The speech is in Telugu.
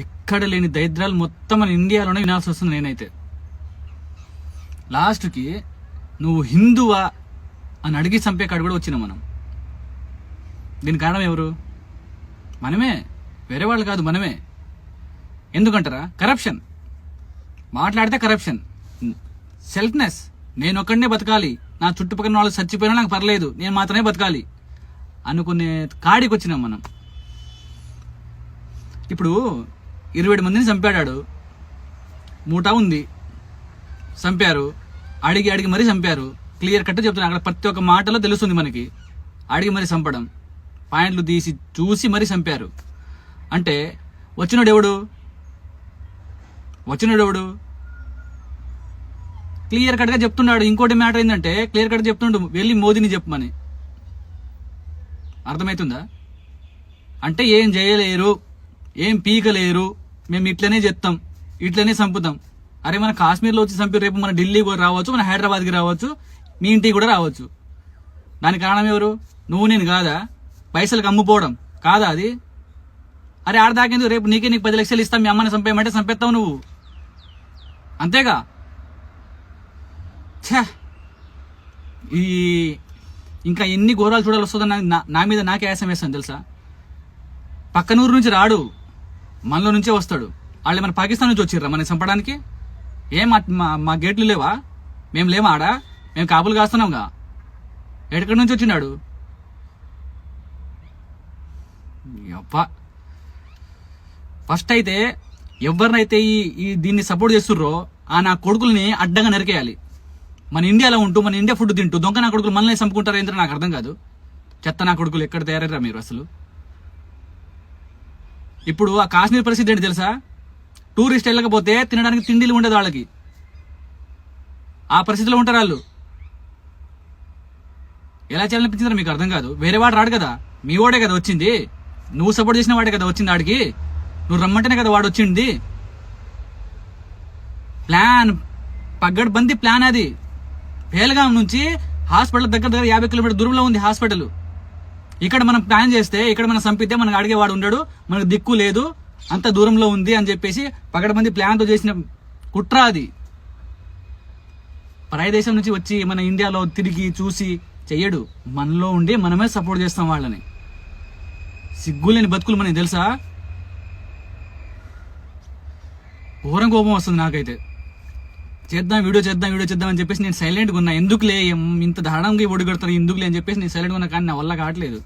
ఎక్కడ లేని దరిద్రాలు మొత్తం మన ఇండియాలోనే వినాల్సి వస్తుంది. నేనైతే లాస్ట్కి నువ్వు హిందువా అని అడిగి చంపే కాడు కూడా వచ్చినాం మనం. దీని కారణం ఎవరు? మనమే, వేరే వాళ్ళు కాదు, మనమే. ఎందుకంటారా? కరప్షన్. మాట్లాడితే కరప్షన్, సెల్ఫ్నెస్. నేను ఒక్కడనే బతకాలి, నా చుట్టుపక్కల వాళ్ళు చచ్చిపోయినా నాకు పర్లేదు, నేను మాత్రమే బతకాలి అనుకునే కాడికి వచ్చినాం మనం. ఇప్పుడు 27 మందిని చంపాడాడు, మూటా ఉంది, చంపారు, అడిగి మరీ చంపారు. క్లియర్ కట్ చెప్తున్నా, అక్కడ ప్రతి ఒక్క మాటలో తెలుస్తుంది మనకి. అడిగి మరీ చంపడం, పాయింట్లు తీసి చూసి మరీ చంపారు. అంటే వచ్చినోడు ఎవడు? క్లియర్ కట్గా చెప్తున్నాడు. ఇంకోటి మ్యాటర్ ఏంటంటే క్లియర్ కట్ చెప్తుండు, వెళ్ళి మోదీని చెప్పమని. అర్థమవుతుందా? అంటే ఏం చేయలేరు, ఏం పీకలేరు, మేము ఇట్లనే చెప్తాం, ఇట్లనే చంపుతాం. అరే మన కాశ్మీర్లో వచ్చి చంపి రేపు మన ఢిల్లీ కూడా రావచ్చు, మన హైదరాబాద్కి రావచ్చు, మీ ఇంటికి కూడా రావచ్చు. దానికి కారణం ఎవరు? నువ్వు నేను కాదా? పైసలకు అమ్ముపోవడం కాదా అది? అరే ఆడదాకేందుకు, రేపు నీకు 10 లక్షలు ఇస్తాం, మీ అమ్మని చంపేయమంటే చంపేస్తావు నువ్వు, అంతేగా. ఛా, ఈ ఇంకా ఎన్ని ఘోరాలు చూడాలి వస్తుందని నా మీద నాకే ఆయాసం వేస్తాను తెలుసా. పక్కనూరు నుంచి రాడు, మనలో నుంచే వస్తాడు. వాళ్ళు మన పాకిస్తాన్ నుంచి వచ్చిర్రా మనకి చంపడానికి? ఏం మా గేట్లు లేవా? మేము లేమా ఆడా? మేము కాపులు కాస్తున్నాంగా. ఎక్కడి నుంచి వచ్చినాడు? ఫస్ట్ అయితే ఎవరినైతే ఈ దీన్ని సపోర్ట్ చేస్తుర్రో ఆ నా కొడుకుల్ని అడ్డంగా నరికేయాలి. మన ఇండియాలో ఉంటూ మన ఇండియా ఫుడ్ తింటూ దొంగ నా కొడుకులు మనల్ని చంపుకుంటారు ఏంటో నాకు అర్థం కాదు. చెత్త నా కొడుకులు ఎక్కడ తయారయ్యారా మీరు అసలు? ఇప్పుడు ఆ కాశ్మీర్ పరిస్థితి ఏంటి తెలుసా? టూరిస్ట్ వెళ్ళకపోతే తినడానికి తిండిలు ఉండదు వాళ్ళకి, ఆ పరిస్థితిలో ఉంటారు వాళ్ళు. ఎలా చేయాలనిపించిందో మీకు అర్థం కాదు. వేరే వాడు రాడు కదా, మీ వాడే కదా వచ్చింది, నువ్వు సపోర్ట్ చేసిన వాడే కదా వచ్చింది ఆడికి, నువ్వు రమ్మంటేనే కదా వాడు వచ్చింది. ప్లాన్, పగ్గడ్బందీ ప్లాన్ అది. పేల్గాం నుంచి హాస్పిటల్ దగ్గర 50 కిలోమీటర్ దూరంలో ఉంది హాస్పిటల్. ఇక్కడ మనం ప్లాన్ చేస్తే, ఇక్కడ మనం చంపితే మనకు అడిగేవాడు ఉండడు, మనకు దిక్కు లేదు, అంత దూరంలో ఉంది అని చెప్పేసి పగడబంది ప్లాన్తో చేసిన కుట్ర అది. పరాయి దేశం నుంచి వచ్చి మన ఇండియాలో తిరిగి చూసి చెయ్యడు, మనలో ఉండి మనమే సపోర్ట్ చేస్తాం వాళ్ళని. సిగ్గులేని బతుకులు మనకి తెలుసా? ఘోరం కోపం వస్తుంది నాకైతే. వీడియో చేద్దాం అని చెప్పేసి నేను సైలెంట్గా ఉన్నా. ఎందుకులే ఇంత దారుణంగా ఒడిగడతారు, ఎందుకులే అని చెప్పేసి నేను సైలెంట్గా ఉన్నా, కానీ నా వల్ల కావట్లేదు.